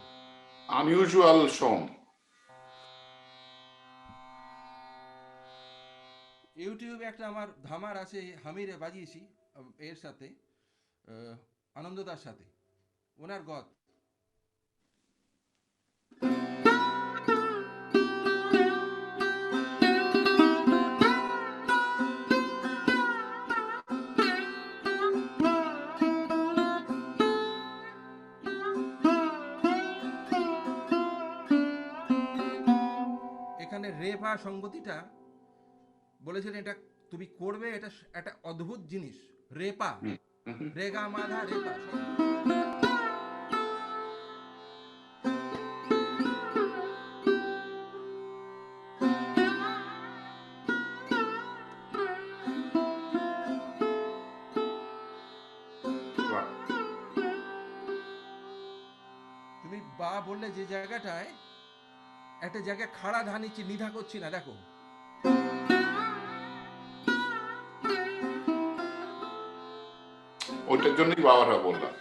unusual song. ইউটিউবে একটা আমার ধামার আছে, হামিরে বাজিয়েছি এর সাথে, আনন্দদার সাথে, ওনার গত। এখানে রেফা সংগতিটা বলেছেন, এটা তুমি করবে, এটা একটা অদ্ভুত জিনিস। রেপা, রেগা মাধা রেপা। তুমি বা বললে যে জায়গাটায় একটা জায়গায় খাড়া ধানিচ্ছি, নিধা করছি না, দেখো। ওইটার জন্যই বাবারা বললাম।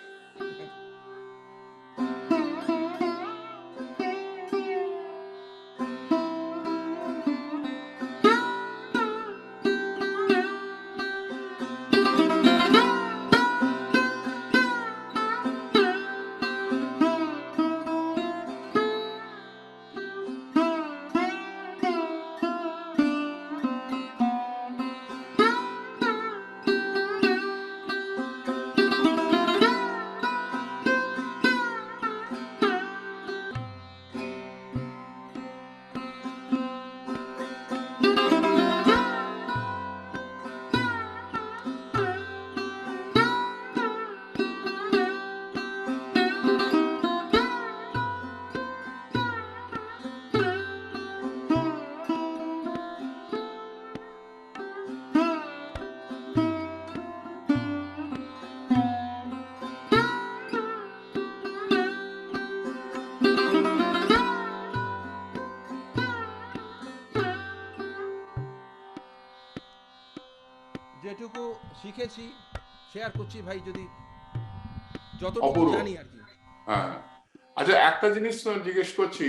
যেটুকু শিখেছি শেয়ার করছি ভাই, যদি যতটুকু অপূর্ব। জানি আর কি। হ্যাঁ, আচ্ছা একটা জিনিস জিজ্ঞেস করছি।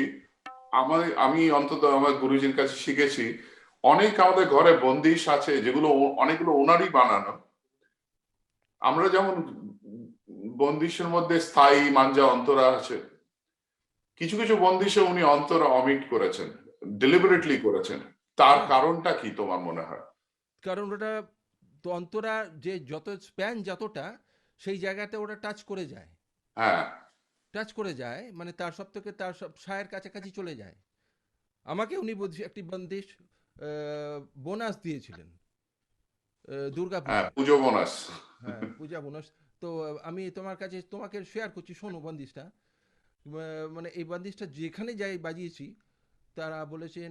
আমি অন্তত আমার গুরুজির কাছে শিখেছি, অনেক আমাদের ঘরে বন্দিশ আছে যেগুলো অনেকগুলো ওনারই বানানো। আমরা যেমন বন্দিশের মধ্যে স্থায়ী মাঞ্জা অন্তরা আছে, কিছু কিছু বন্দিশে উনি অন্তরা অমিট করেছেন, ডেলিবারেটলি করেছেন। তার কারণটা কি তোমার মনে হয়? কারণ ওটা তো অন্তরা যে যত স্প্যান যতটা, সেই জায়গাতে ওরা টাচ করে যায়, হ্যাঁ মানে তার সব থেকে তার সব সায়ের কাছাকাছি চলে যায়। আমাকে উনি একটি বন্দিশ বোনাস দিয়েছিলেন দুর্গা হ্যাঁ, পূজায়। পুজো বোনাস। হ্যাঁ, পূজা বোনাস। তো আমি তোমার কাছে তোমাকে শেয়ার করছি, শোনো বন্দিশটা। মানে এই বন্দিশটা যেখানে যাই বাজিয়েছি, তারা বলেছেন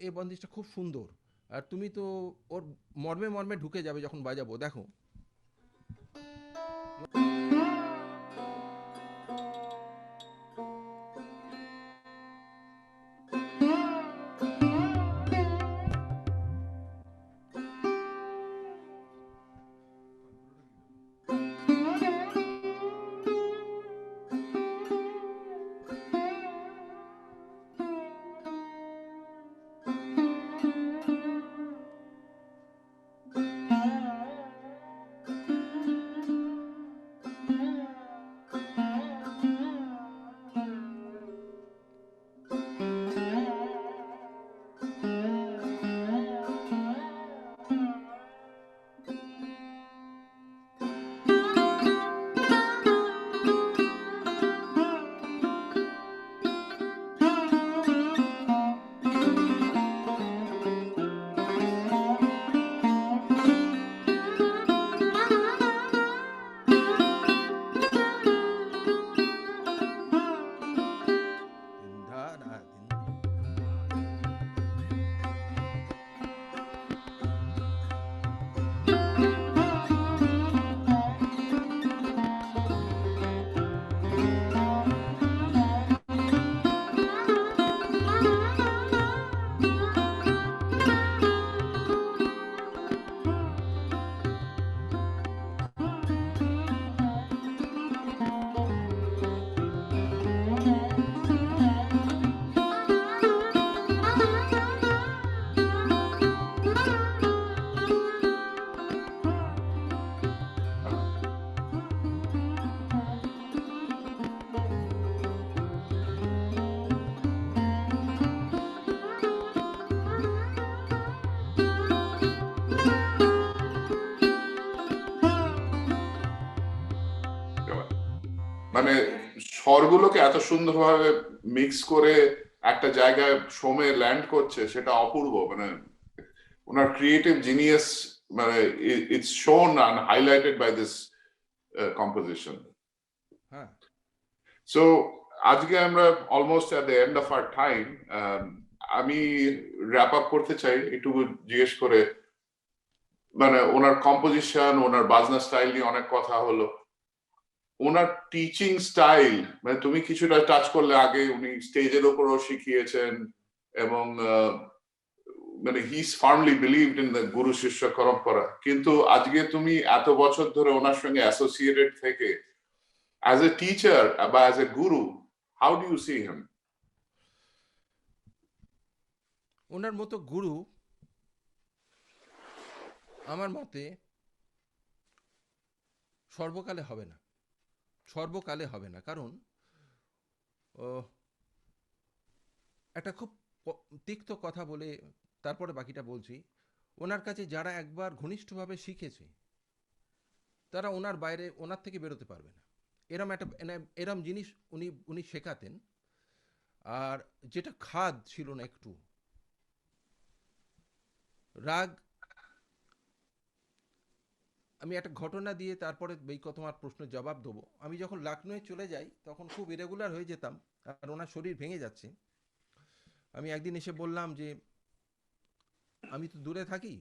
এই বন্দিশটা খুব সুন্দর, আর তুমি তো ওর মর্মে মর্মে ঢুকে যাবে যখন বাজাবো, দেখো। মানে স্বরগুলোকে এত সুন্দরভাবে মিক্স করে একটা জায়গায় সময়ে ল্যান্ড করছে, সেটা অপূর্ব। মানে ওনার ক্রিয়েটিভ জিনিয়াস, মানে it's shown and highlighted by this composition. হ্যাঁ, সো আজকে আমরা almost at the end of our time. আমি র্যাপ আপ করতে চাই একটু জিজ্ঞেস করে, মানে ওনার কম্পোজিশন, ওনার বাজনা স্টাইল নিয়ে অনেক কথা হলো। ওনার টিচিং স্টাইল, মানে তুমি কিছুটা টাচ করলে, আগে উনি স্টেজের উপরও শিখিয়েছেন, এবং মানে হি ফার্মলি বিলিভড ইন দ্য গুরু শিষ্য পরম্পরা। কিন্তু আজকে তুমি এত বছর ধরে ওনার সঙ্গে অ্যাসোসিয়েটেড থেকে, অ্যাজ এ টিচার বা as a guru, how do you see him? ওনার মতো গুরু আমার মতে সর্বকালে হবে না, সর্বকালে হবে না। কারণ একটা খুব তিক্ত কথা বলে তারপরে বাকিটা বলছি। ওনার কাছে যারা একবার ঘনিষ্ঠভাবে শিখেছে, তারা ওনার বাইরে, ওনার থেকে বেরোতে পারবে না। এরম জিনিস উনি উনি শেখাতেন। আর যেটা খাদ ছিল না একটু, রাগ। আমি একটা ঘটনা দিয়ে তারপরে তোমার প্রশ্নের জবাব দেবো। আমি যখন লখনৌয়ে চলে যাই তখন খুব ইরেগুলার হয়ে যেতাম, আর ওনার শরীর ভেঙে যাচ্ছে। আমি একদিন এসে বললাম যে আমি তো দূরে থাকি,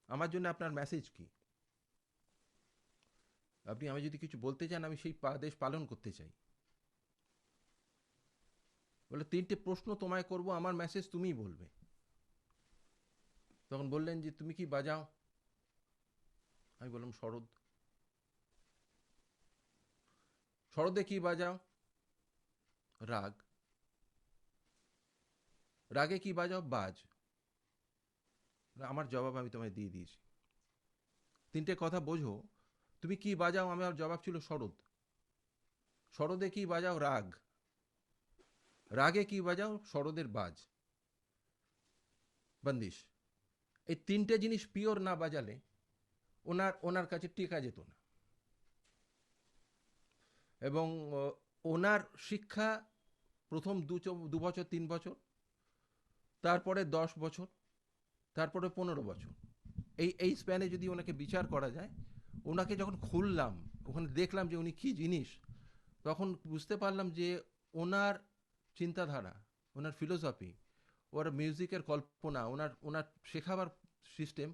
আমার জন্য আপনার মেসেজ কি? আপনি আমি যদি কিছু বলতে চান, আমি সেই আদেশ পালন করতে চাই। বলে, 3টে প্রশ্ন তোমায় করব, আমার মেসেজ তুমিই বলবে। তখন বললেন যে তুমি কি বাজাও? আমি বললাম শরৎ। শরদে কি বাজাও? রাগ। রাগে কি বাজাও? বাজ। আমার জবাব আমি তোমায় দিয়ে দিয়েছি। 3টে কথা বোঝো। তুমি কি বাজাও? আমার জবাব ছিল শরৎ। শরদে কি বাজাও? রাগ। রাগে কি বাজাও? শরদের বাজ, বন্দিশ। এই 3টে জিনিস পিওর না বাজালে ওনার কাছে টেকা যেত না। এবং ওনার শিক্ষা প্রথম 2 বছর 3 বছর, তারপরে 10 বছর, তারপরে 15 বছর, এই স্প্যানে যদি ওনাকে বিচার করা যায়, ওনাকে যখন খুললাম, ওখানে দেখলাম যে উনি কী জিনিস, তখন বুঝতে পারলাম যে ওনার চিন্তাধারা, ওনার ফিলোসফি, ওর মিউজিকের কল্পনা, ওনার শেখাবার সিস্টেম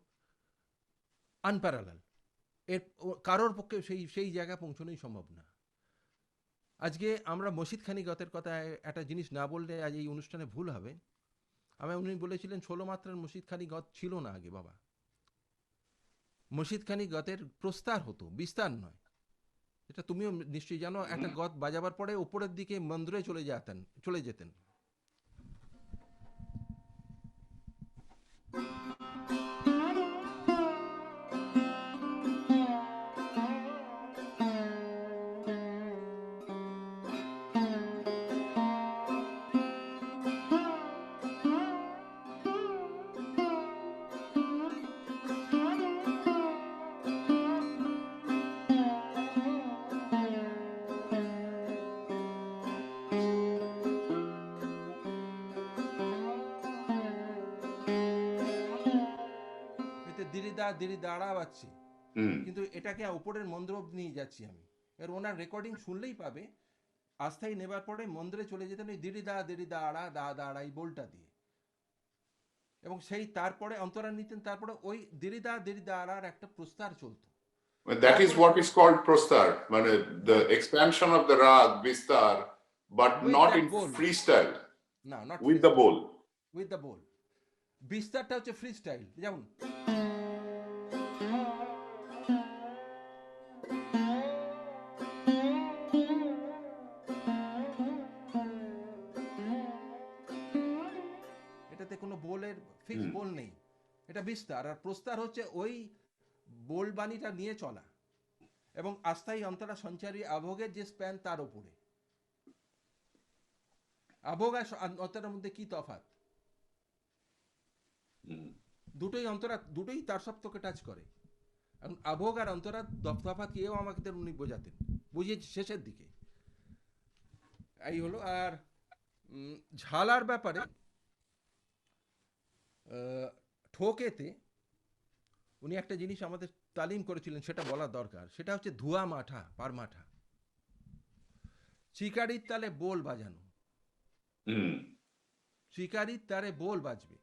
আনপ্যারালাল। কারোর পক্ষে সেই জায়গায় পৌঁছানোই সম্ভব না। আজকে আমরা মসজিদ খানিগতের কথা একটা জিনিস না বললে আজ এই অনুষ্ঠানে ভুল হবে। উনি বলেছিলেন 16 মাত্রার মসজিদ খানিগত ছিল না আগে বাবা। মসজিদ খানিগতের প্রস্তার হতো, বিস্তার নয়। এটা তুমিও নিশ্চয়ই জানো, একটা গত বাজাবার পরে ওপরের দিকে মন্দিরে চলে যেতেন। এতে দিরি দাঁড়া বাজছে, কিন্তু এটাকে ওপরের মন্দির অব্দি নিয়ে যাচ্ছি আমি। এর ওনার রেকর্ডিং শুনলেই পাবে। আস্থায় নেবার পরে মন্দিরে চলে যেতেন ওই দিরি দাঁড়া দাঁড়া এই বোলটা দিয়ে, এবং সেই তারপরে অন্তরা নিতেন, তারপরে ওই দিরি দাঁড়ার একটা প্রস্তার চলতো। That is what is called prostar, মানে the expansion of the rag vistar, but With not that in bowl. freestyle. না, not With the bowl. With the bowl. বিস্তারটা হচ্ছে ফ্রি স্টাইল, যেমন এটাতে কোনো বোলের ফিক্স বোল নেই, এটা বিস্তার। আর প্রস্তার হচ্ছে ওই বোল বাণীটা নিয়ে চলা, এবং আস্থাই অন্তরা সঞ্চারী আভোগের যে স্প্যান তার উপরে। আভোগ আর অন্তরার মধ্যে কি তফাৎ? দুটোই তার সপ্তকে টাচ করে। এখন আভোগ আর অন্তরা তফাৎ কেউ আমাকে উনি বোঝাতেন, বুঝিয়েছি শেষের দিকে। এই হলো। আর ঝালার ব্যাপারে ঠোকেতে উনি একটা জিনিস আমাদের তালিম করেছিলেন, সেটা বলা দরকার। সেটা হচ্ছে ধুয়া মাঠা পার মাঠা, চিকারির তালে বোল বাজানো। চিকারির তালে বোল বাজবে,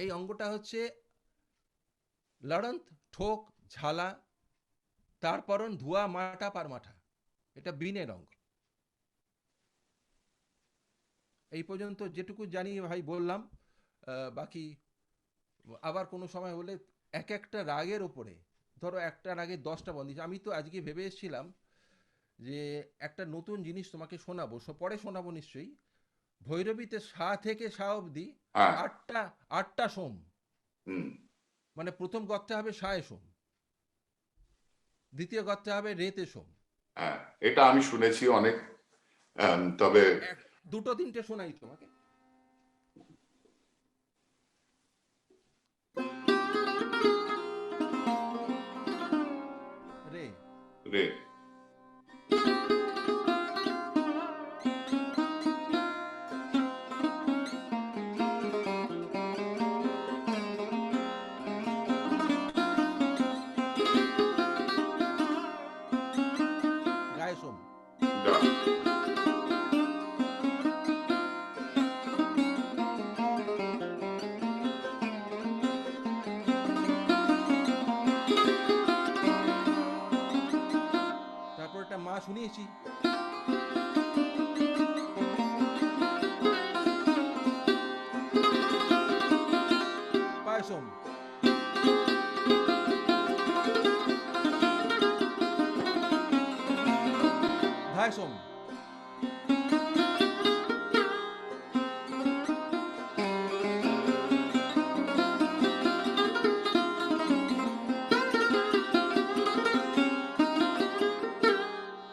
এই অঙ্গটা হচ্ছে লড়ন্ত, ঠোক, ঝালা, তারপরন ধুয়া মাঠা পার মাঠা। এটা বিনের অঙ্গ। এই পর্যন্ত যেটুকু জানি ভাই বললাম। বাকি আবার কোনো সময় হলে এক একটা রাগের ওপরে, ধরো একটা রাগে 10টা বন্দিশ। আমি তো আজকে ভেবে এসেছিলাম যে একটা নতুন জিনিস তোমাকে শোনাবো, পরে শোনাবো নিশ্চয়ই। ভৈরবীতে সা থেকে সা অবধি 8টা সোম, মানে প্রথম গত্তে হবে সায়ে সোম, দ্বিতীয় গত্তে হবে রেতে সোম। এটা আমি শুনেছি অনেক, তবে 2-3টে শোনাই তোমাকে। রে রে গায়ে সোম। গা। তারপর একটা মা শুনিয়েছি, পায়সম। ধায়সম।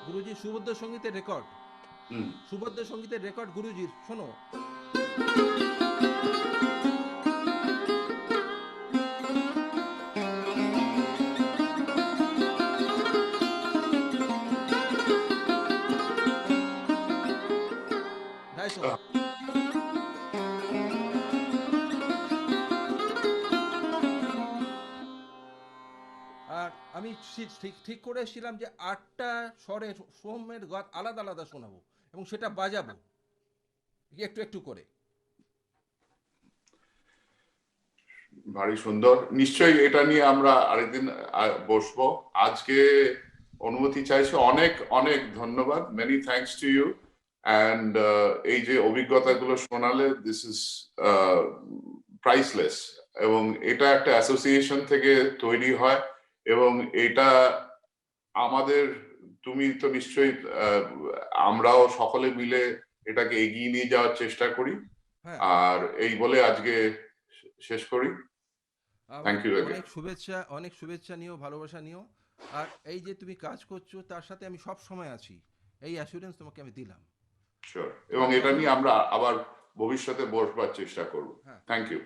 গুরুজি সুবদ্ধ সঙ্গীতের রেকর্ড, সুবদ্ধ সঙ্গীতের রেকর্ড গুরুজির, শোনো। তাই তো। আর আমি ঠিক ঠিক করে এসেছিলাম যে 8টা স্বরের সোমের গাত আলাদা আলাদা শোনাবো এবং সেটা বাজাবো একটু একটু করে। ভারী সুন্দর। নিশ্চয়ই এটা নিয়ে আমরা আরেকদিন বসবো। আজকে অনুমতি চাইছি। অনেক অনেক ধন্যবাদ। Many thanks to you. And এই যে অভিজ্ঞতাগুলো শোনালে, দিস ইজ প্রাইসলেস। এবং এটা একটা অ্যাসোসিয়েশন থেকে তৈরি হয় এবং এটা আমাদের, তুমি তো নিশ্চয়ই, আমরাও সকলে মিলে এটাকে এগিয়ে নিয়ে যাওয়ার চেষ্টা করি। হ্যাঁ, আর এই বলে আজকে শেষ করি। থ্যাংক ইউ অনেক অ্যাগেন। শুভেচ্ছা, অনেক শুভেচ্ছা নিও, ভালোবাসা নিও। আর এই যে তুমি কাজ করছো তার সাথে আমি সব সময় আছি, এই অ্যাসুরেন্স তোমাকে আমি দিলাম। শিওর। এবং তোমার এটা যখন নিয়ে আমরা আবার ভবিষ্যতে বসবার চেষ্টা করব। হ্যাঁ থ্যাংক ইউ।